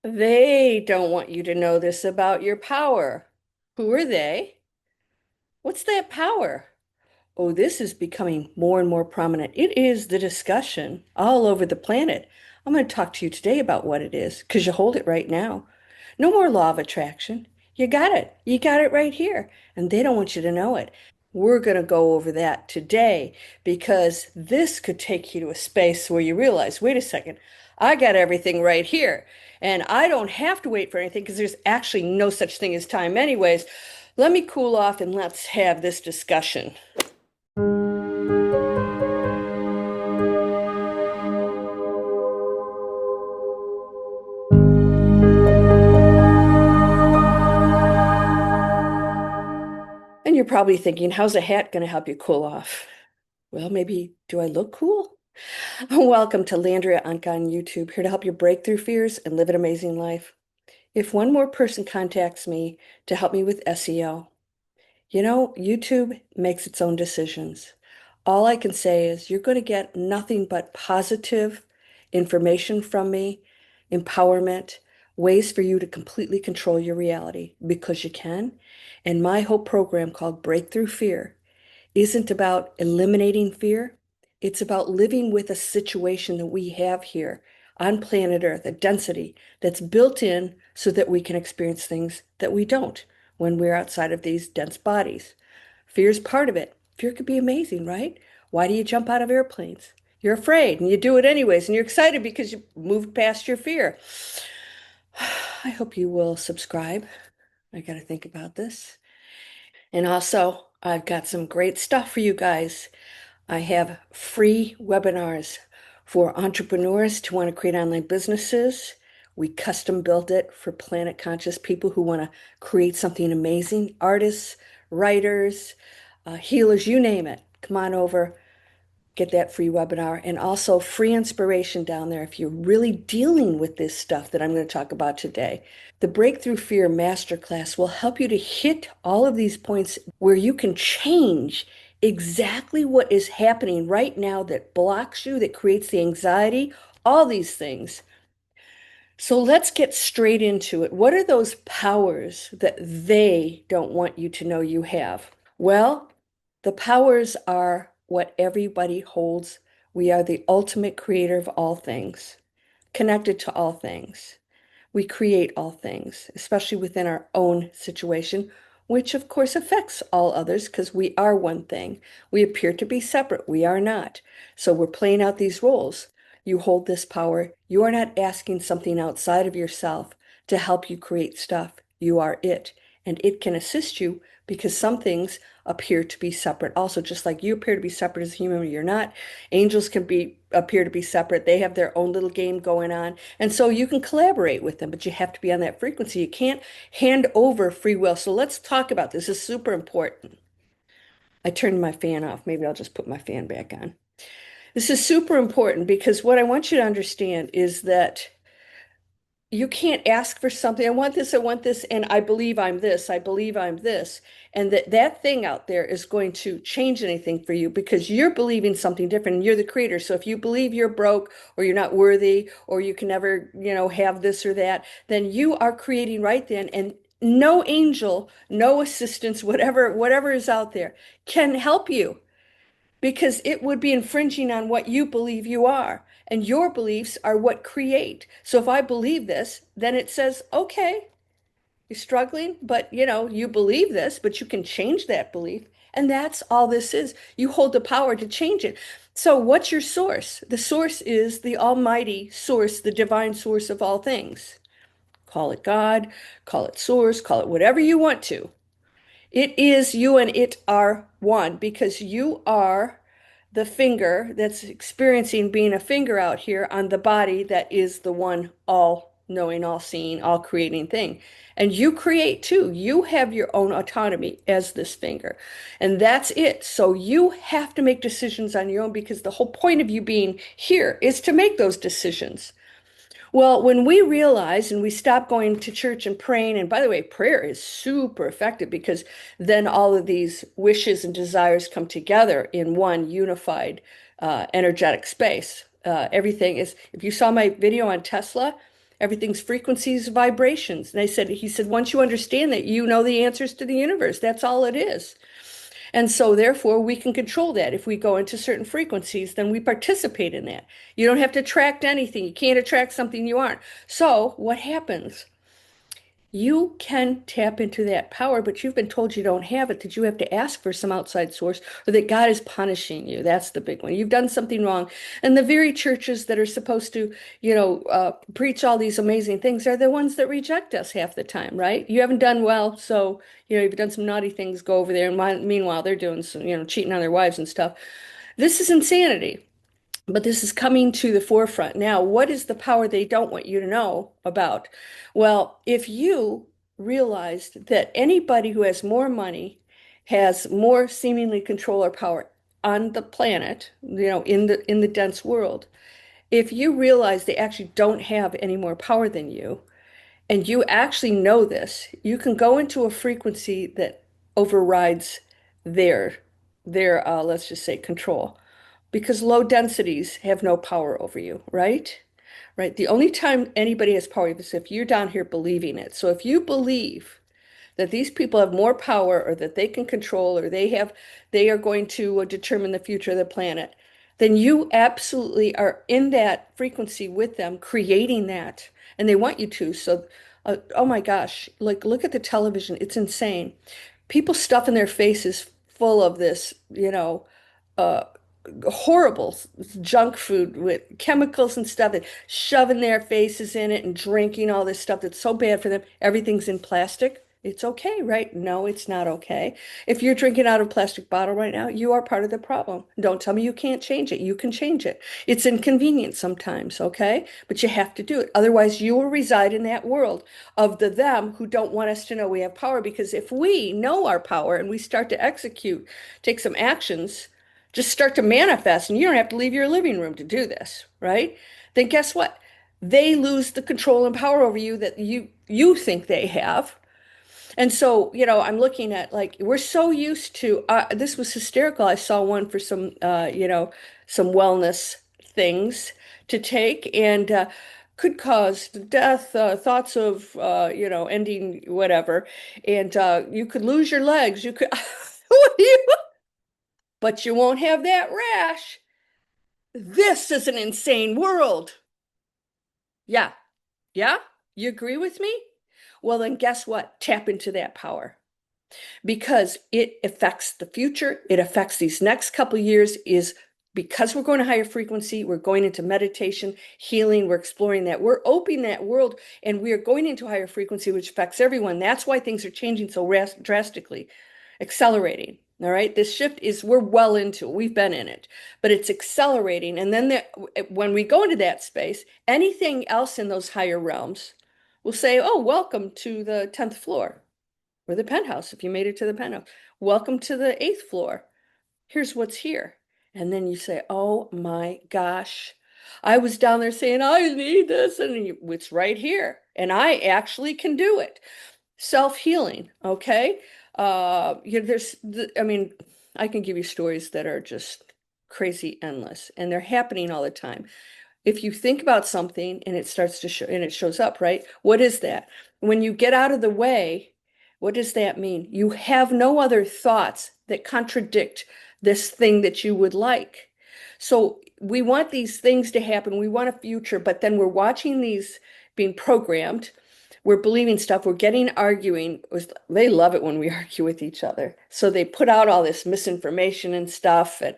They don't want you to know this about your power. Who are they? What's that power? Oh, this is becoming more and more prominent. It is the discussion all over the planet. I'm going to talk to you today about what it is, because you hold it right now. No more law of attraction. You got it. You got it right here. And they don't want you to know it. We're going to go over that today because this could take you to a space where you realize, wait a second, I got everything right here. And I don't have to wait for anything because there's actually no such thing as time, anyways. Let me cool off and let's have this discussion. And you're probably thinking, how's a hat going to help you cool off? Well, maybe, do I look cool? Welcome to Landria, Onkka on YouTube, here to help you break through fears and live an amazing life. If one more person contacts me to help me with SEO, YouTube makes its own decisions. All I can say is you're going to get nothing but positive information from me, empowerment, ways for you to completely control your reality because you can. And my whole program called Breakthrough Fear isn't about eliminating fear. It's about living with a situation that we have here on planet Earth, a density that's built in so that we can experience things that we don't when we're outside of these dense bodies. Fear is part of it. Fear could be amazing, right? Why do you jump out of airplanes? You're afraid and you do it anyways, and you're excited because you moved past your fear. I hope you will subscribe. I got to think about this. And also, I've got some great stuff for you guys. I have free webinars for entrepreneurs to want to create online businesses. We custom built it for planet conscious people who want to create something amazing, artists, writers, healers, you name it. Come on over, get that free webinar, and also free inspiration down there if you're really dealing with this stuff that I'm going to talk about today. The Breakthrough Fear Masterclass will help you to hit all of these points where you can change exactly what is happening right now that blocks you, that creates the anxiety, all these things. So let's get straight into it. What are those powers that they don't want you to know you have? Well, the powers are what everybody holds. We are the ultimate creator of all things, connected to all things. We create all things, especially within our own situation, which of course affects all others because we are one thing. We appear to be separate. We are not. So we're playing out these roles. You hold this power. You are not asking something outside of yourself to help you create stuff. You are it. And it can assist you because some things appear to be separate. Also, just like you appear to be separate as a human, you're not. Angels can be appear to be separate. They have their own little game going on. And so you can collaborate with them, but you have to be on that frequency. You can't hand over free will. So let's talk about this. This is super important. I turned my fan off. Maybe I'll just put my fan back on. This is super important because what I want you to understand is that you can't ask for something. I want this, and I believe I'm this, I believe I'm this. And that thing out there is going to change anything for you because you're believing something different and you're the creator. So if you believe you're broke or you're not worthy or you can never, have this or that, then you are creating right then. And no angel, no assistance, whatever is out there can help you because it would be infringing on what you believe you are. And your beliefs are what create. So if I believe this, then it says, okay, you're struggling, but you believe this, but you can change that belief. And that's all this is. You hold the power to change it. So what's your source? The source is the almighty source, the divine source of all things. Call it God, call it source, call it whatever you want to. It is you and it are one because you are the finger that's experiencing being a finger out here on the body that is the one all knowing, all seeing, all creating thing. And you create too. You have your own autonomy as this finger. And that's it. So you have to make decisions on your own because the whole point of you being here is to make those decisions. Well, when we realize and we stop going to church and praying, and by the way, prayer is super effective because then all of these wishes and desires come together in one unified energetic space. Everything is, if you saw my video on Tesla, Everything's frequencies, vibrations. And he said, once you understand that, you know the answers to the universe. That's all it is. And so, therefore, we can control that. If we go into certain frequencies, then we participate in that. You don't have to attract anything. You can't attract something you aren't. So, what happens? You can tap into that power, but you've been told you don't have it, that you have to ask for some outside source, or that God is punishing you. That's the big one. You've done something wrong. And the very churches that are supposed to, preach all these amazing things are the ones that reject us half the time, right? You haven't done well, so, you've done some naughty things, go over there. And meanwhile, they're doing some, cheating on their wives and stuff. This is insanity. But this is coming to the forefront. Now, what is the power they don't want you to know about? Well, if you realized that anybody who has more money has more seemingly control or power on the planet, in the dense world, if you realize they actually don't have any more power than you, and you actually know this, you can go into a frequency that overrides their let's just say control, because low densities have no power over you, right? Right. The only time anybody has power is if you're down here believing it. So if you believe that these people have more power, or that they can control, or they are going to determine the future of the planet, then you absolutely are in that frequency with them, creating that, and they want you to. So, oh my gosh, like look at the television. It's insane. People stuffing their faces full of this, uh, horrible junk food with chemicals and stuff, and shoving their faces in it and drinking all this stuff that's so bad for them. Everything's in plastic. It's okay, right? No, it's not okay. If you're drinking out of a plastic bottle right now, you are part of the problem. Don't tell me you can't change it. You can change it. It's inconvenient sometimes, okay? But you have to do it. Otherwise, you will reside in that world of the them who don't want us to know we have power. Because if we know our power and we start to execute, take some actions, just start to manifest, and you don't have to leave your living room to do this, right? Then guess what? They lose the control and power over you that you think they have. And so, I'm looking at, like, we're so used to this was hysterical. I saw one for some wellness things to take, and could cause death, thoughts of ending whatever, and you could lose your legs. You could, what do you? But you won't have that rash. This is an insane world. Yeah. Yeah. You agree with me? Well, then guess what? Tap into that power, because it affects the future. It affects these next couple years, is because we're going to higher frequency, we're going into meditation, healing, we're exploring that. We're opening that world, and we are going into higher frequency, which affects everyone. That's why things are changing so drastically, accelerating. All right. This shift is, we're well into it. We've been in it, but it's accelerating. And then when we go into that space, anything else in those higher realms will say, oh, welcome to the 10th floor, or the penthouse if you made it to the penthouse. Welcome to the 8th floor. Here's what's here. And then you say, oh my gosh, I was down there saying, I need this, and it's right here. And I actually can do it. Self-healing, okay? I mean, I can give you stories that are just crazy endless, and they're happening all the time. If you think about something and it starts to show, and it shows up, right? What is that? When you get out of the way, what does that mean? You have no other thoughts that contradict this thing that you would like. So we want these things to happen. We want a future, but then we're watching these being programmed. We're believing stuff. We're getting arguing. They love it when we argue with each other. So they put out all this misinformation and stuff. And,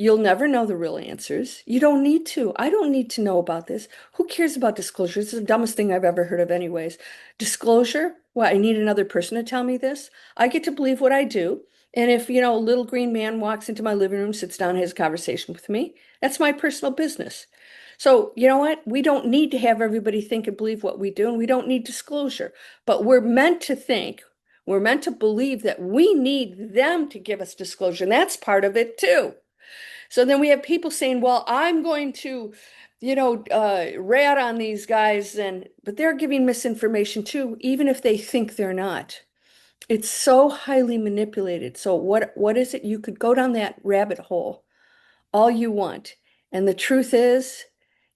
you'll never know the real answers. You don't need to. I don't need to know about this. Who cares about disclosure? This is the dumbest thing I've ever heard of, anyways. Disclosure? What, I need another person to tell me this? I get to believe what I do. And if, a little green man walks into my living room, sits down, has a conversation with me, that's my personal business. So, you know what? We don't need to have everybody think and believe what we do, and we don't need disclosure. But we're meant to think, we're meant to believe that we need them to give us disclosure. And that's part of it too. So then we have people saying, well, I'm going to, rat on these guys, but they're giving misinformation too, even if they think they're not. It's so highly manipulated. So what is it? You could go down that rabbit hole all you want. And the truth is,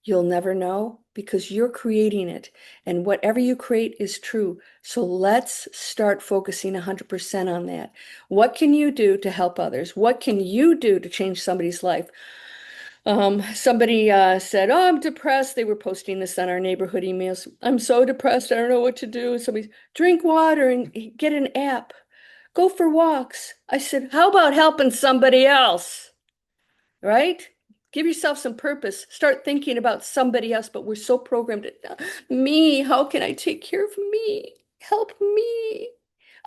you'll never know. because you're creating it. And whatever you create is true. So let's start focusing 100% on that. What can you do to help others? What can you do to change somebody's life? Somebody said, "Oh, I'm depressed." They were posting this on our neighborhood emails. "I'm so depressed. I don't know what to do." Somebody, drink water and get an app. Go for walks. I said, how about helping somebody else? Right? Give yourself some purpose. Start thinking about somebody else, but we're so programmed to me. How can I take care of me? Help me.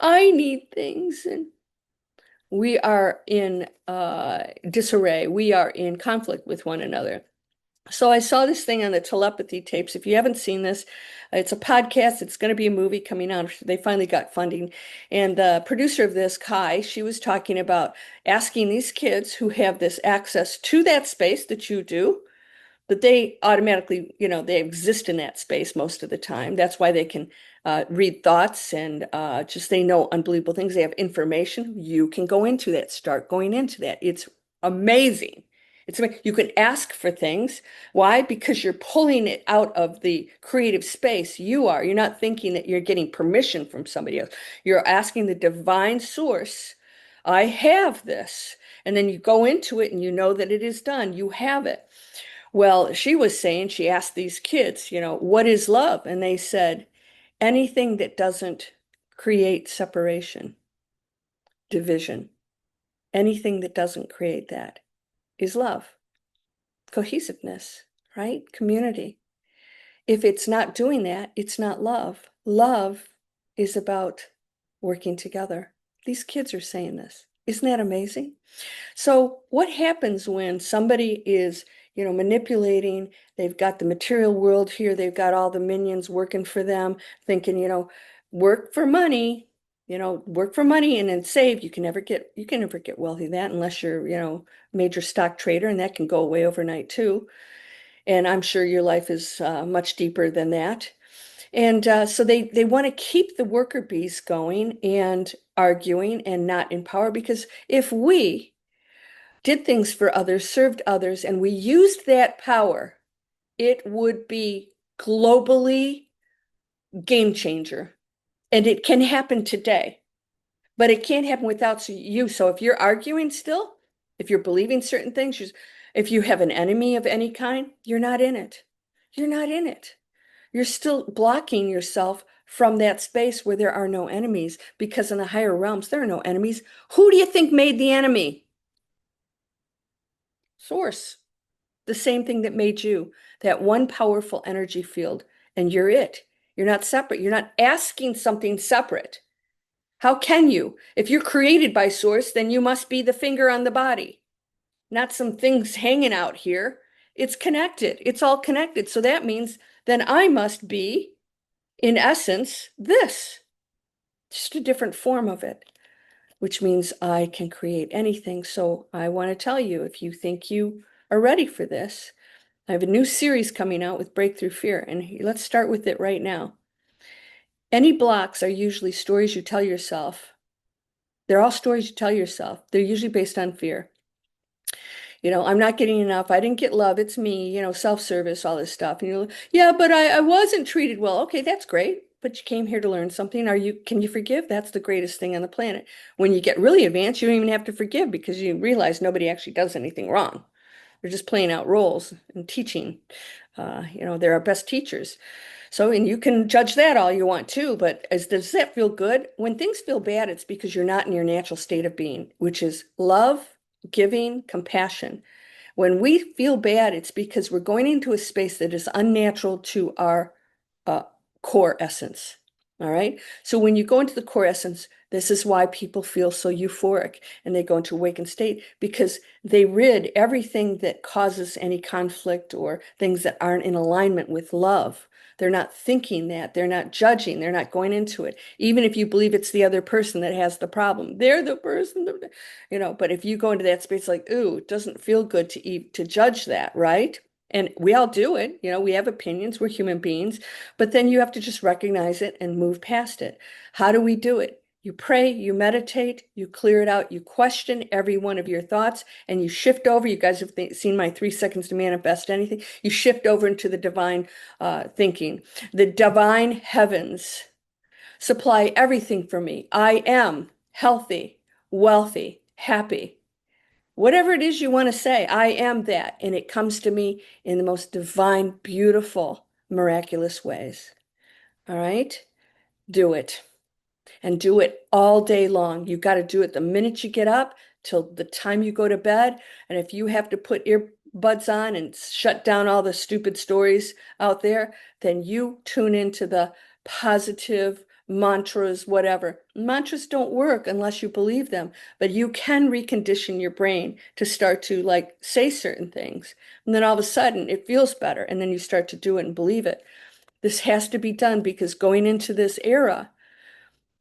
I need things. And we are in disarray. We are in conflict with one another. So I saw this thing on the Telepathy Tapes. If you haven't seen this, it's a podcast. It's going to be a movie coming out. They finally got funding. And the producer of this, Kai, she was talking about asking these kids who have this access to that space that you do, that they automatically, they exist in that space most of the time. That's why they can read thoughts and just they know unbelievable things. They have information. You can go into that, start going into that. It's amazing. You can ask for things. Why? Because you're pulling it out of the creative space. You are. You're not thinking that you're getting permission from somebody else. You're asking the divine source, I have this. And then you go into it and you know that it is done. You have it. Well, she was saying, she asked these kids, what is love? And they said, anything that doesn't create separation, division, anything that doesn't create that is love. Cohesiveness, right? Community. If it's not doing that, it's not love. Love is about working together. These kids are saying this. Isn't that amazing? So what happens when somebody is, manipulating, they've got the material world here, they've got all the minions working for them, thinking, work for money, work for money and then save. You can never get wealthy that unless you're, major stock trader, and that can go away overnight too. And I'm sure your life is much deeper than that. And so they want to keep the worker bees going and arguing and not in power, because if we did things for others, served others, and we used that power, it would be globally game changer. And it can happen today, but it can't happen without you. So if you're arguing still, if you're believing certain things, if you have an enemy of any kind, you're not in it. You're not in it. You're still blocking yourself from that space where there are no enemies, because in the higher realms, there are no enemies. Who do you think made the enemy? Source. The same thing that made you, that one powerful energy field, and you're it. You're not separate. You're not asking something separate. How can you? If you're created by source, then you must be the finger on the body, not some things hanging out here. It's connected. It's all connected. So that means then I must be, in essence, this, just a different form of it, which means I can create anything. So I want to tell you, if you think you are ready for this, I have a new series coming out with Breakthrough Fear, and let's start with it right now. Any blocks are usually stories you tell yourself. They're all stories you tell yourself. They're usually based on fear. I'm not getting enough. I didn't get love. It's me, self-service, all this stuff. And you're like, yeah, but I wasn't treated well. Okay, that's great. But you came here to learn something. Can you forgive? That's the greatest thing on the planet. When you get really advanced, you don't even have to forgive, because you realize nobody actually does anything wrong. They're just playing out roles and teaching. They're our best teachers. So, and you can judge that all you want too, but does that feel good? When things feel bad, it's because you're not in your natural state of being, which is love, giving, compassion. When we feel bad, it's because we're going into a space that is unnatural to our uh, core essence. All right. So when you go into the core essence, this is why people feel so euphoric and they go into awakened state, because they rid everything that causes any conflict or things that aren't in alignment with love. They're not thinking that, they're not judging, they're not going into it. Even if you believe it's the other person that has the problem, they're the person, but if you go into that space like, ooh, it doesn't feel good to judge that, right? And we all do it, we have opinions, we're human beings, but then you have to just recognize it and move past it. How do we do it? You pray, you meditate, you clear it out, you question every one of your thoughts, and you shift over. You guys have seen my 3 seconds to manifest anything. You shift over into the divine thinking. The divine heavens supply everything for me. I am healthy, wealthy, happy. Whatever it is you want to say, I am that. And it comes to me in the most divine, beautiful, miraculous ways. All right? Do it. And do it all day long. You got to do it the minute you get up till the time you go to bed. And if you have to put earbuds on and shut down all the stupid stories out there, then you tune into the positive mantras, whatever. Mantras don't work unless you believe them, but you can recondition your brain to start to like say certain things. And then all of a sudden it feels better. And then you start to do it and believe it. This has to be done because going into this era,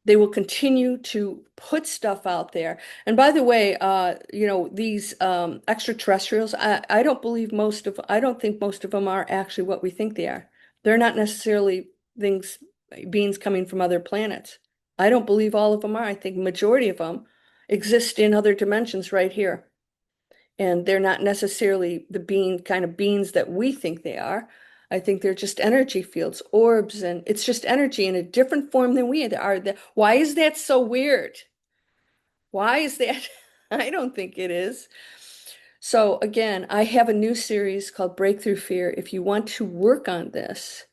they will continue to put stuff out there. And by the way, these extraterrestrials, I don't think most of them are actually what we think they are. They're not necessarily beings coming from other planets. I don't believe all of them are. I think majority of them exist in other dimensions right here. And they're not necessarily the kind of beings that we think they are. I think they're just energy fields, orbs, and it's just energy in a different form than we are. Why is that so weird? Why is that? I don't think it is. So again, I have a new series called Breakthrough Fear. If you want to work on this,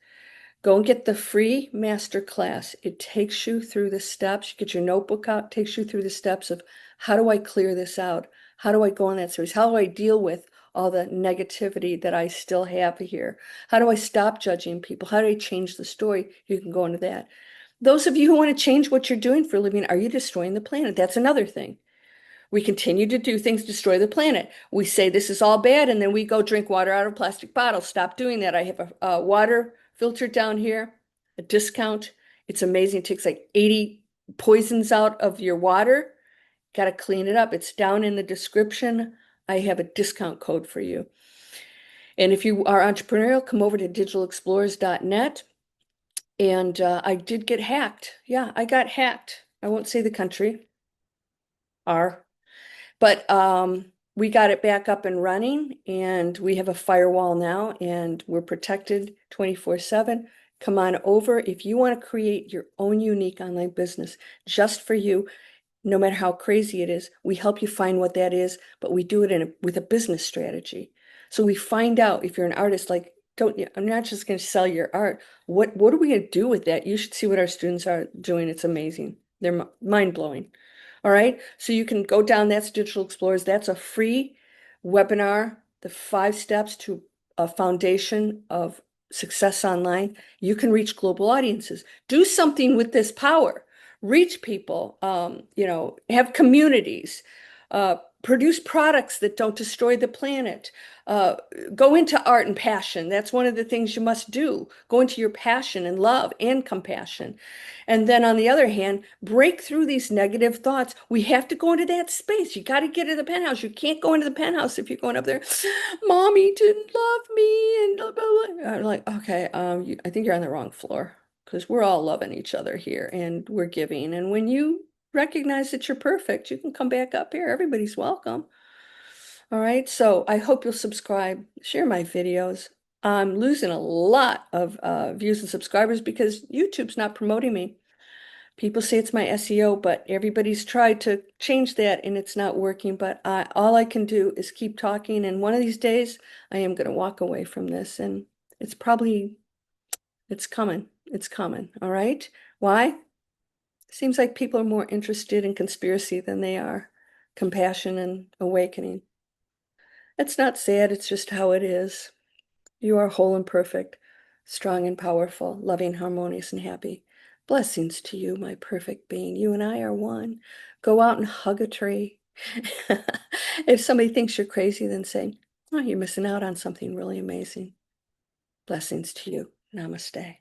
go and get the free master class. It takes you through the steps. You get your notebook out, takes you through the steps of how do I clear this out? How do I go on that series? How do I deal with all the negativity that I still have here? How do I stop judging people? How do I change the story? You can go into that. Those of you who want to change what you're doing for a living, are you destroying the planet? That's another thing. We continue to do things, destroy the planet. We say this is all bad, and then we go drink water out of plastic bottles. Stop doing that. I have a water filter down here, a discount. It's amazing. It takes like 80 poisons out of your water. Got to clean it up. It's down in the description. I have a discount code for you. And if you are entrepreneurial, come over to digitalexplorers.net. And I did get hacked. Yeah, I got hacked. I won't say the country. R. But we got it back up and running, and we have a firewall now, and we're protected 24/7. Come on over. If you want to create your own unique online business just for you, no matter how crazy it is, we help you find what that is, but we do it with a business strategy. So we find out if you're an artist, like, I'm not just going to sell your art. What are we going to do with that? You should see what our students are doing. It's amazing. They're mind-blowing. All right. So you can go down, that's Digital Explorers. That's a free webinar, the 5 steps to a foundation of success online. You can reach global audiences. Do something with this power. Reach people, have communities, produce products that don't destroy the planet. Uh, Go into art and passion. That's one of the things you must do. Go into your passion and love and compassion. And then on the other hand, break through these negative thoughts. We have to go into that space. You got to get to the penthouse. You can't go into the penthouse if you're going up there. Mommy didn't love me, and blah, blah, blah. I'm like, okay, I think you're on the wrong floor because we're all loving each other here and we're giving. And when you recognize that you're perfect, you can come back up here. Everybody's welcome. All right, so I hope you'll subscribe, share my videos. I'm losing a lot of views and subscribers because YouTube's not promoting me. People say it's my SEO, but everybody's tried to change that and it's not working. But all I can do is keep talking. And one of these days, I am going to walk away from this. And it's coming. It's coming. All right. Why? Seems like people are more interested in conspiracy than they are compassion and awakening. It's not sad. It's just how it is. You are whole and perfect, strong and powerful, loving, harmonious, and happy. Blessings to you, my perfect being. You and I are one. Go out and hug a tree. If somebody thinks you're crazy, then say, oh, you're missing out on something really amazing. Blessings to you. Namaste.